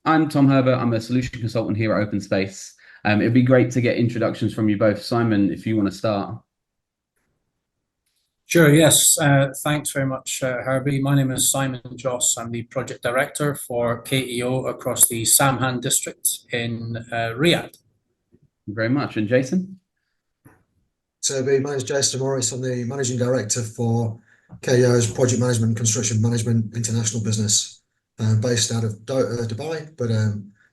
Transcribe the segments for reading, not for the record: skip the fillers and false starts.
I'm Tom Herbert. I'm a solution consultant here at OpenSpace. It'd be great to get introductions from you both. Simon, if you want to start. Sure, yes. Thanks very much, Herbie. My name is Simon Joss. I'm the project director for KEO across the Samhan district in Riyadh. Thank you very much. And Jason? So, my name is Jason Morris. I'm the managing director for KEO's project management, construction management international business, based out of Dubai, but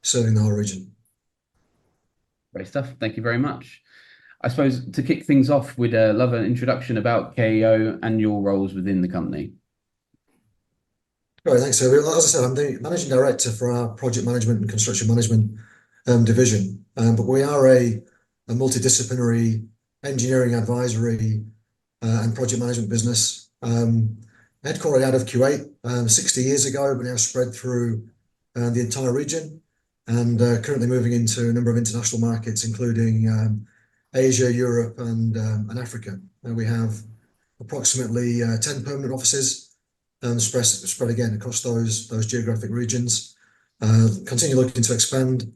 serving the whole region. Great stuff. Thank you very much. I suppose to kick things off, we'd love an introduction about KEO and your roles within the company. Right, thanks. So, as I said, I'm the managing director for our project management and construction management division, but we are a multidisciplinary engineering advisory and project management business, headquartered out of Kuwait 60 years ago, but now spread through the entire region, and currently moving into a number of international markets, including Asia, Europe, and Africa. We have approximately 10 permanent offices spread again across those geographic regions. Continue looking to expand,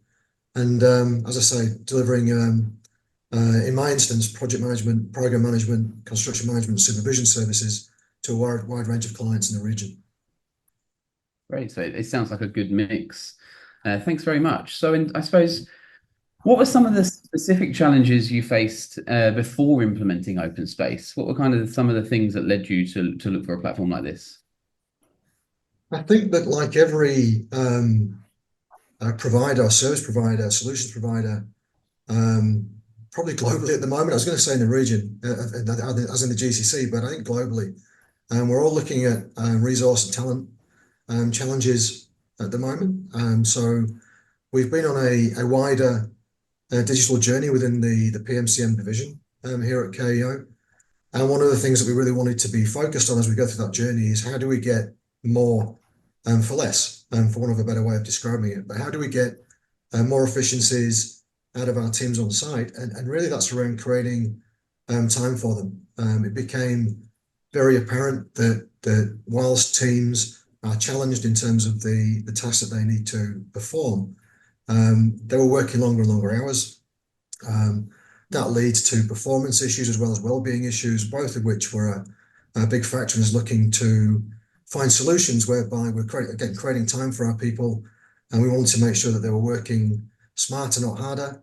and as I say, delivering in my instance, project management, program management, construction management, supervision services to a wide range of clients in the region. Great. So it sounds like a good mix. Thanks very much. So I suppose, what were some of the specific challenges you faced before implementing OpenSpace? What were kind of some of the things that led you to look for a platform like this? I think that like every provider, service provider, solutions provider, probably globally at the moment, I was going to say in the region, as in the GCC, but I think globally, we're all looking at resource and talent challenges at the moment. So we've been on a wider digital journey within the PMCM division here at KEO. And one of the things that we really wanted to be focused on as we go through that journey is how do we get more for less, for want of a better way of describing it. But how do we get more efficiencies out of our teams on site? And really that's around creating time for them. It became very apparent that whilst teams are challenged in terms of the tasks that they need to perform, they were working longer and longer hours. That leads to performance issues as well as well-being issues, both of which were a big factor in us looking to find solutions whereby we're creating time for our people, and we wanted to make sure that they were working smarter, not harder,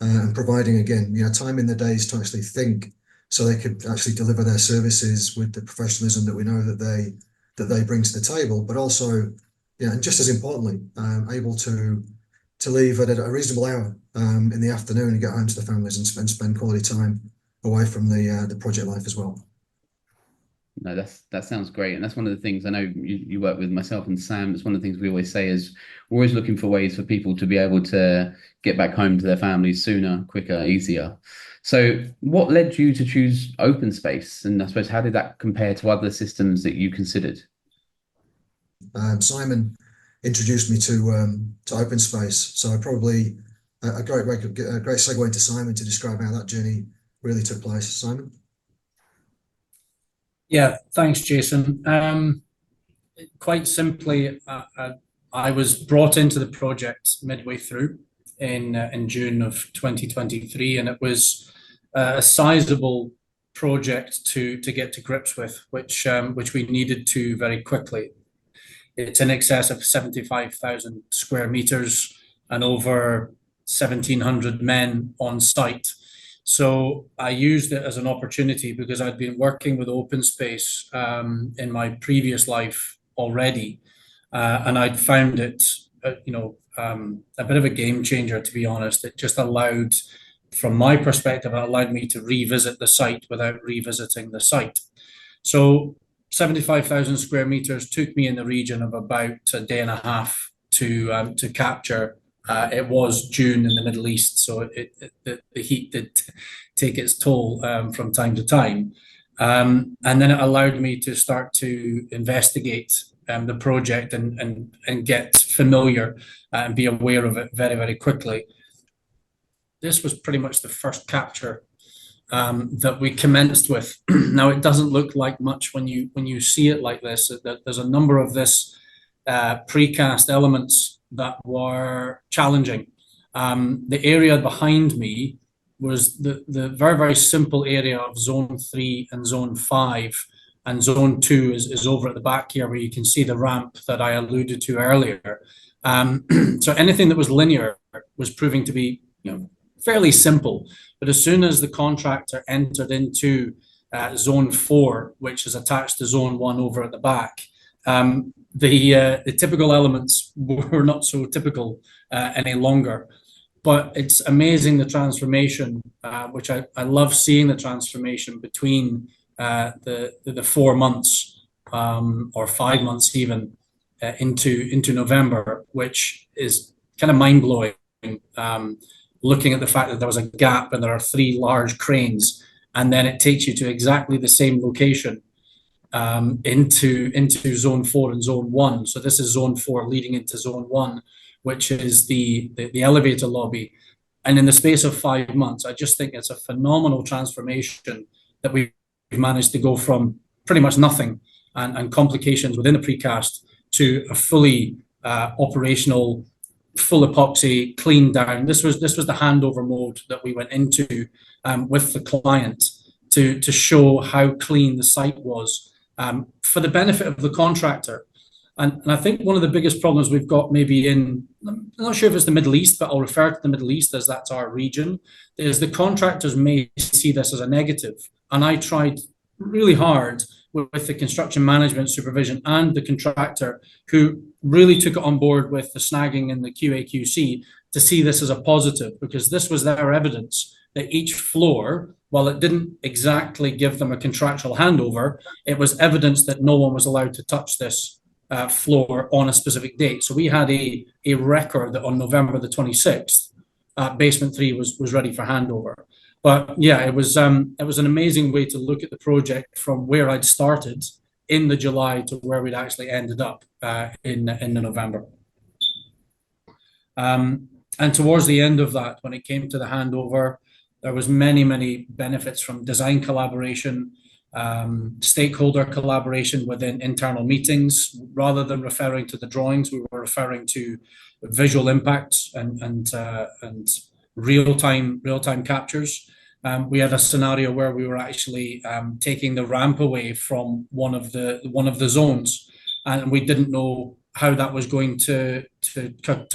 and providing, again, time in the days to actually think, so they could actually deliver their services with the professionalism that we know that they bring to the table, but also, and just as importantly, able to leave at a reasonable hour in the afternoon and get home to the families and spend quality time away from the project life as well. No, that sounds great. And that's one of the things I know you work with myself and Sam. It's one of the things we always say is we're always looking for ways for people to be able to get back home to their families sooner, quicker, easier. So what led you to choose OpenSpace? And I suppose, how did that compare to other systems that you considered? Simon introduced me to OpenSpace. So probably a great segue into Simon to describe how that journey really took place. Simon? Yeah, thanks, Jason. Quite simply, I was brought into the project midway through in June of 2023, and it was a sizable project to get to grips with, which we needed to very quickly. It's in excess of 75,000 square meters and over 1,700 men on site. So I used it as an opportunity because I'd been working with OpenSpace in my previous life already, and I'd found it, a bit of a game changer, to be honest. It just allowed, from my perspective, it allowed me to revisit the site without revisiting the site. So 75,000 square meters took me in the region of about a day and a half to capture. It was June in the Middle East, so the heat did take its toll from time to time. And then it allowed me to start to investigate the project and get familiar and be aware of it very, very quickly. This was pretty much the first capture that we commenced with. Now, it doesn't look like much when you see it like this. There's a number of this precast elements that were challenging. The area behind me was the very, very simple area of Zone 3 and Zone 5. And Zone 2 is over at the back here, where you can see the ramp that I alluded to earlier. So anything that was linear was proving to be, fairly simple. But as soon as the contractor entered into Zone 4, which is attached to Zone 1 over at the back, the typical elements were not so typical any longer. But it's amazing, the transformation, which I love seeing the transformation between the 4 months or 5 months even into November, which is kind of mind blowing. Looking at the fact that there was a gap and there are 3 large cranes, and then it takes you to exactly the same location into Zone 4 and Zone 1. So this is Zone 4 leading into Zone 1, which is the elevator lobby. And in the space of 5 months, I just think it's a phenomenal transformation that we've managed to go from pretty much nothing and complications within the precast to a fully operational, full epoxy, clean down. This was the handover mode that we went into with the client to show how clean the site was for the benefit of the contractor. And I think one of the biggest problems we've got maybe I'm not sure if it's the Middle East, but I'll refer to the Middle East as that's our region, is the contractors may see this as a negative. And I tried really hard with the construction management supervision and the contractor, who really took it on board with the snagging and the QA/QC, to see this as a positive, because this was their evidence that each floor, while it didn't exactly give them a contractual handover, it was evidence that no one was allowed to touch this floor on a specific date. So we had a record that on November the 26th, basement 3 was ready for handover. But yeah, it was an amazing way to look at the project from where I'd started in the July to where we'd actually ended up in the November. And towards the end of that, when it came to the handover, there was many benefits from design collaboration, stakeholder collaboration within internal meetings. Rather than referring to the drawings, we were referring to visual impacts and real-time captures. We had a scenario where we were actually taking the ramp away from one of the zones, and we didn't know how that was going to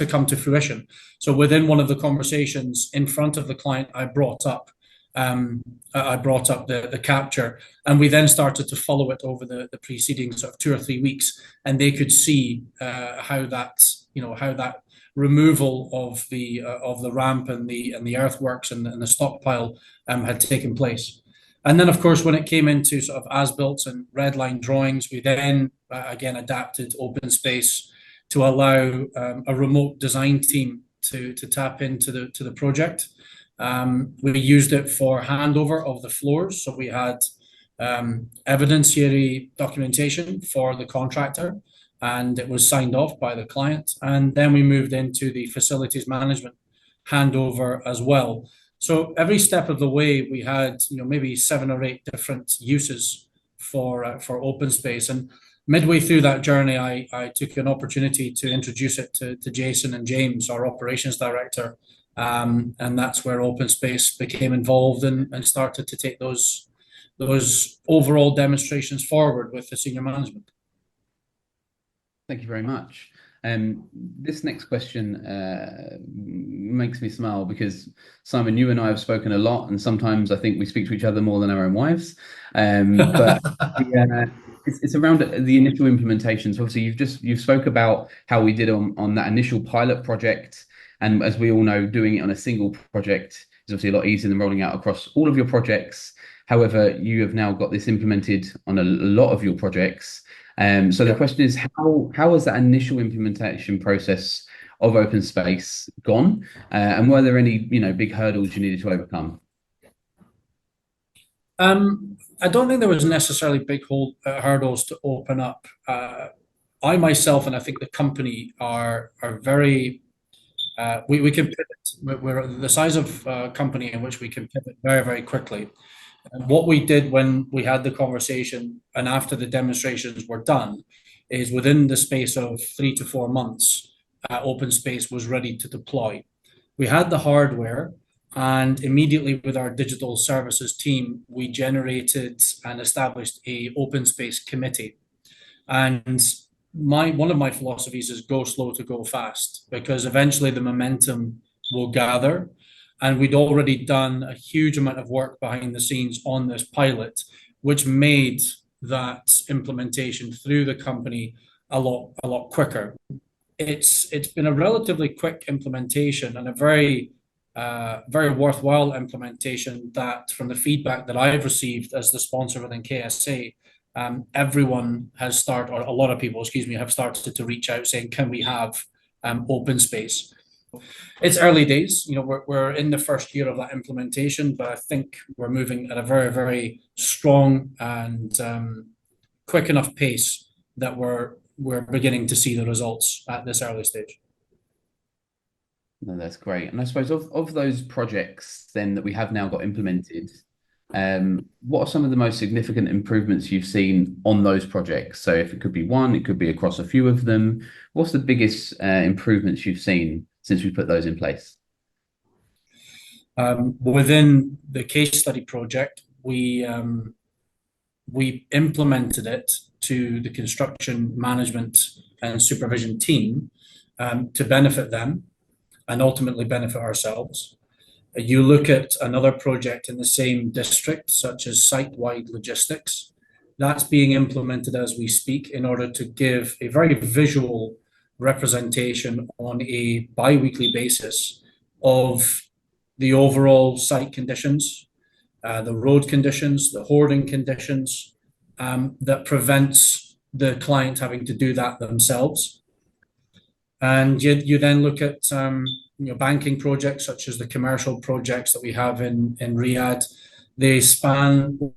come to fruition. So within one of the conversations in front of the client, I brought up the capture, and we then started to follow it over the preceding sort of 2 or 3 weeks, and they could see how that removal of the ramp and the earthworks and the stockpile had taken place. And then, of course, when it came into sort of as-built and red line drawings, we then again adapted OpenSpace to allow a remote design team to tap into the project. We used it for handover of the floors, so we had evidentiary documentation for the contractor, and it was signed off by the client. And then we moved into the facilities management handover as well. So every step of the way, we had maybe 7 or 8 different uses for OpenSpace. And midway through that journey, I took an opportunity to introduce it to Jason and James, our operations director, and that's where OpenSpace became involved and started to take those overall demonstrations forward with the senior management. Thank you very much. This next question makes me smile because, Simon, you and I have spoken a lot, and sometimes I think we speak to each other more than our own wives. But it's around the initial implementations. Obviously, you've spoke about how we did on that initial pilot project, and as we all know, doing it on a single project is obviously a lot easier than rolling out across all of your projects. However, you have now got this implemented on a lot of your projects. So the question is, how has that initial implementation process of OpenSpace gone, and were there any big hurdles you needed to overcome? I don't think there was necessarily big hurdles to open up. I myself, and I think the company are very. We can pivot. We're the size of company in which we can pivot very, very quickly. And what we did when we had the conversation and after the demonstrations were done is within the space of 3 to 4 months, OpenSpace was ready to deploy. We had the hardware, and immediately with our digital services team, we generated and established a OpenSpace committee. And one of my philosophies is go slow to go fast, because eventually the momentum will gather. And we'd already done a huge amount of work behind the scenes on this pilot, which made that implementation through the company a lot quicker. It's been a relatively quick implementation and a very worthwhile implementation that, from the feedback that I've received as the sponsor within KSA, everyone has started, or a lot of people, excuse me, have started to reach out saying, can we have OpenSpace? It's early days. We're in the first year of that implementation, but I think we're moving at a very, very strong and quick enough pace that we're beginning to see the results at this early stage. No, that's great. And I suppose of those projects then that we have now got implemented, what are some of the most significant improvements you've seen on those projects? So if it could be one, it could be across a few of them. What's the biggest improvements you've seen since we put those in place? Within the case study project, we implemented it to the construction management and supervision team to benefit them and ultimately benefit ourselves. You look at another project in the same district, such as site-wide logistics, that's being implemented as we speak in order to give a very visual representation on a bi-weekly basis of the overall site conditions, the road conditions, the hoarding conditions, that prevents the client having to do that themselves. And you then look at banking projects such as the commercial projects that we have in Riyadh. They span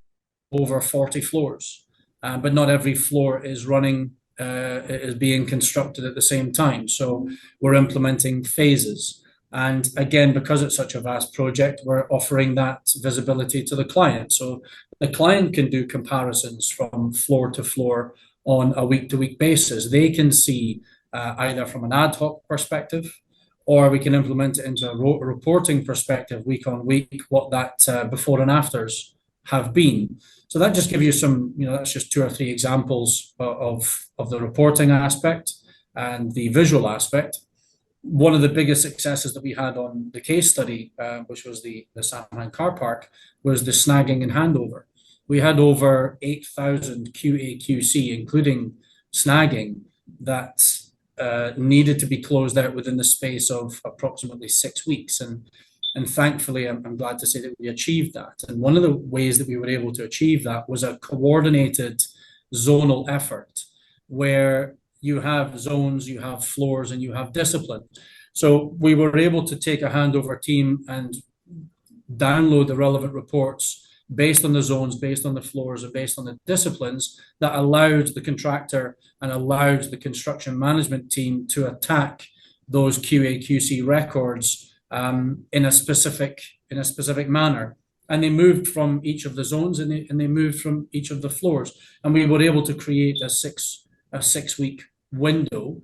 over 40 floors, but not every floor is running, is being constructed at the same time. So we're implementing phases. And again, because it's such a vast project, we're offering that visibility to the client. So the client can do comparisons from floor to floor on a week-to-week basis. They can see either from an ad hoc perspective, or we can implement it into a reporting perspective week on week, what that before and afters have been. So that just gives you some, that's just 2 or 3 examples of the reporting aspect and the visual aspect. One of the biggest successes that we had on the case study, which was the Salman car park, was the snagging and handover. We had over 8,000 QA/QC, including snagging, that needed to be closed out within the space of approximately 6 weeks. And thankfully, I'm glad to say that we achieved that. And one of the ways that we were able to achieve that was a coordinated zonal effort, where you have zones, you have floors, and you have discipline. So we were able to take a handover team and download the relevant reports based on the zones, based on the floors, and based on the disciplines that allowed the contractor and allowed the construction management team to attack those QA/QC records in a specific manner. And they moved from each of the zones, and they moved from each of the floors. And we were able to create a 6-week window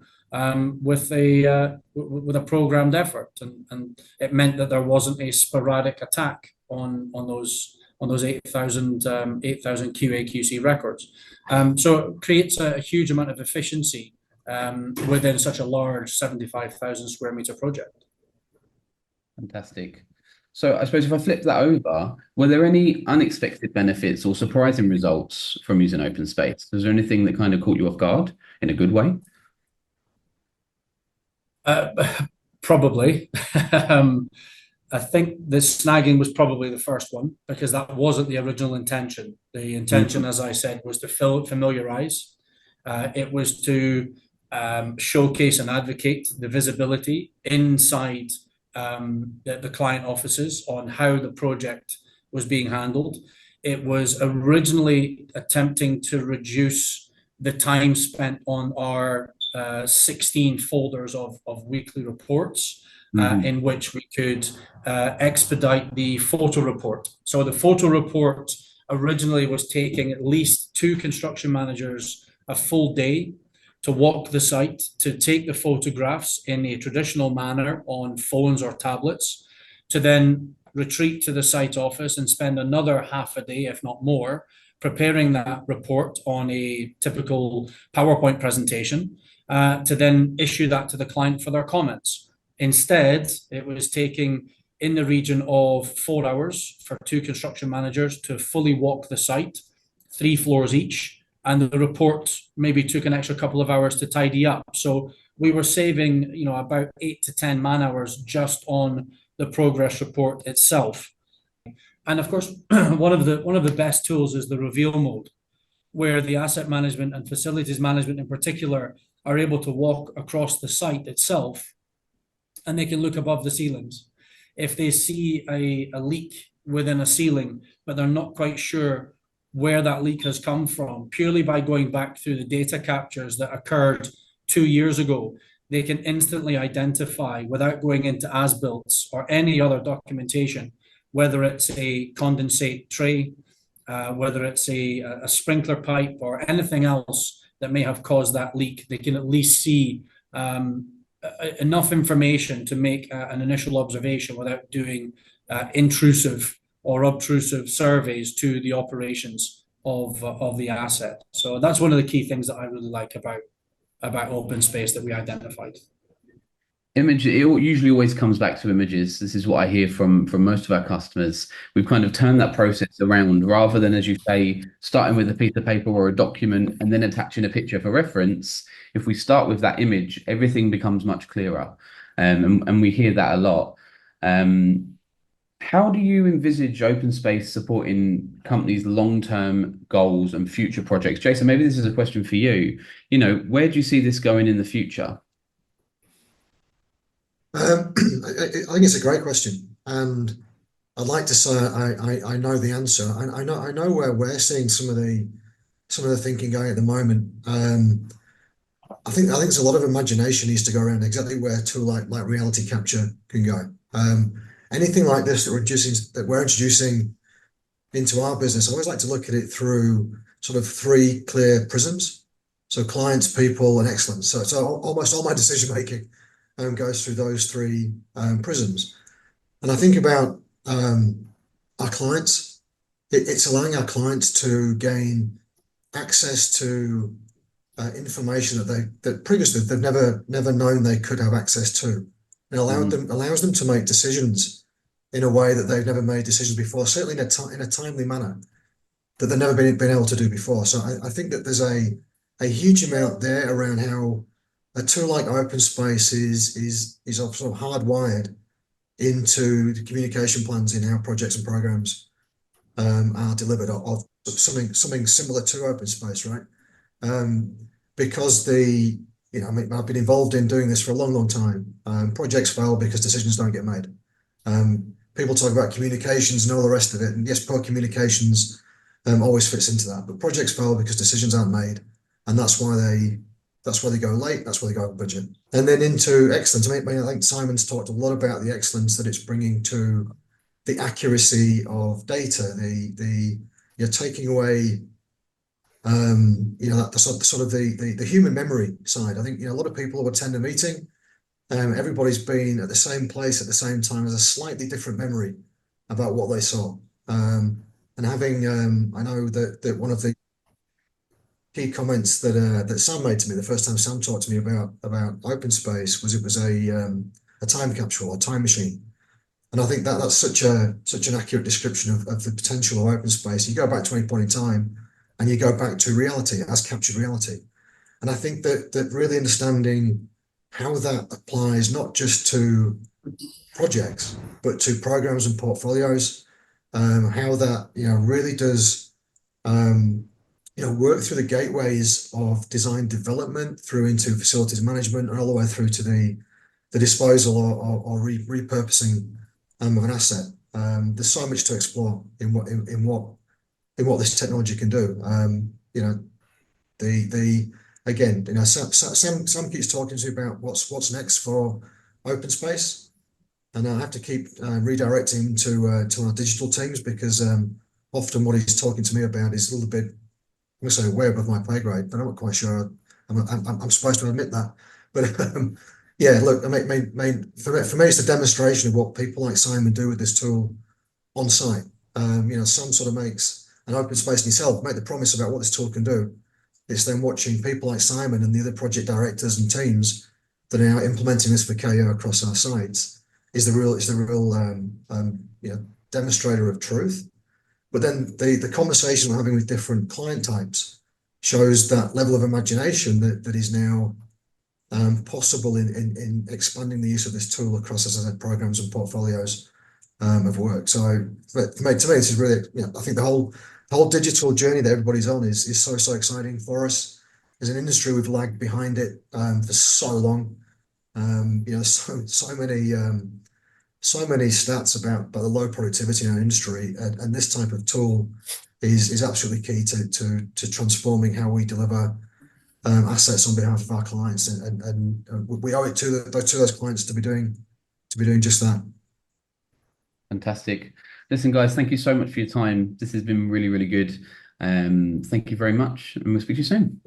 with a programmed effort, and it meant that there wasn't a sporadic attack on those 8,000 QA/QC records. So it creates a huge amount of efficiency within such a large 75,000 square meter project. Fantastic. So I suppose if I flip that over, were there any unexpected benefits or surprising results from using OpenSpace? Was there anything that kind of caught you off guard in a good way? Probably. I think the snagging was probably the first one, because that wasn't the original intention. The intention, as I said, was to familiarize. It was to showcase and advocate the visibility inside the client offices on how the project was being handled. It was originally attempting to reduce the time spent on our 16 folders of weekly reports, in which we could expedite the photo report. So the photo report originally was taking at least 2 construction managers a full day to walk the site, to take the photographs in a traditional manner on phones or tablets, to then retreat to the site office and spend another half a day, if not more, preparing that report on a typical PowerPoint presentation, to then issue that to the client for their comments. Instead, it was taking in the region of 4 hours for 2 construction managers to fully walk the site, 3 floors each, and the report maybe took an extra couple of hours to tidy up. So we were saving, about 8 to 10 man hours just on the progress report itself. And of course, one of the best tools is the reveal mode, where the asset management and facilities management in particular are able to walk across the site itself, and they can look above the ceilings. If they see a leak within a ceiling, but they're not quite sure where that leak has come from, purely by going back through the data captures that occurred 2 years ago, they can instantly identify, without going into as-builts or any other documentation, whether it's a condensate tray, whether it's a sprinkler pipe or anything else that may have caused that leak. They can at least see enough information to make an initial observation without doing intrusive or obtrusive surveys to the operations of the asset. So that's one of the key things that I really like about OpenSpace that we identified. Image, it usually always comes back to images. This is what I hear from most of our customers. We've kind of turned that process around, rather than, as you say, starting with a piece of paper or a document and then attaching a picture for reference. If we start with that image, everything becomes much clearer. And we hear that a lot. How do you envisage OpenSpace supporting companies' long-term goals and future projects? Jason, maybe this is a question for you. Where do you see this going in the future? I think it's a great question, and I'd like to say I know the answer. I know where we're seeing some of the thinking going at the moment. I think there's a lot of imagination needs to go around exactly where a tool like reality capture can go. Anything like this that we're introducing into our business, I always like to look at it through sort of 3 clear prisms. So clients, people, and excellence. So almost all my decision making goes through those 3 prisms. And I think about our clients. It's allowing our clients to gain access to information that previously they've never known they could have access to. It allows them to make decisions in a way that they've never made decisions before, certainly in a timely manner that they've never been able to do before. So I think that there's a huge amount there around how a tool like OpenSpace is sort of hardwired into the communication plans in how projects and programs are delivered, of something similar to OpenSpace, right? Because I've been involved in doing this for a long time. Projects fail because decisions don't get made. People talk about communications and all the rest of it, and yes, poor communications always fits into that. But projects fail because decisions aren't made, and that's why they go late. That's why they go over budget. And then into excellence. I think Simon's talked a lot about the excellence that it's bringing to the accuracy of data. You're taking away the sort of the human memory side. I think a lot of people will attend a meeting, everybody's been at the same place at the same time, has a slightly different memory about what they saw. And having I know that one of the key comments that Sam made to me the first time Sam talked to me about OpenSpace was it was a time capsule, a time machine. And I think that's such an accurate description of the potential of OpenSpace. You go back to any point in time, and you go back to reality as captured reality. And I think that really understanding how that applies not just to projects, but to programs and portfolios, how that really does work through the gateways of design development through into facilities management and all the way through to the disposal or repurposing of an asset. There's so much to explore in what this technology can do. Sam keeps talking to me about what's next for OpenSpace, and I have to keep redirecting him to our digital teams, because often what he's talking to me about is a little bit, I'm going to say, way above my pay grade, but I'm not quite sure I'm supposed to admit that, but yeah, look, I mean, for me, it's a demonstration of what people like Simon do with this tool on site. Some sort of makes an OpenSpace in yourself, make the promise about what this tool can do. It's then watching people like Simon and the other project directors and teams that are now implementing this for KEO across our sites is the real demonstrator of truth. But then the conversation we're having with different client types shows that level of imagination that is now possible in expanding the use of this tool across, as I said, programs and portfolios of work. So to me, this is really, I think the whole digital journey that everybody's on is so exciting for us. As an industry, we've lagged behind it for so long. So many stats about the low productivity in our industry, and this type of tool is absolutely key to transforming how we deliver assets on behalf of our clients, and we owe it to those clients to be doing just that. Fantastic. Listen, guys, thank you so much for your time. This has been really, really good. Thank you very much, and we'll speak to you soon.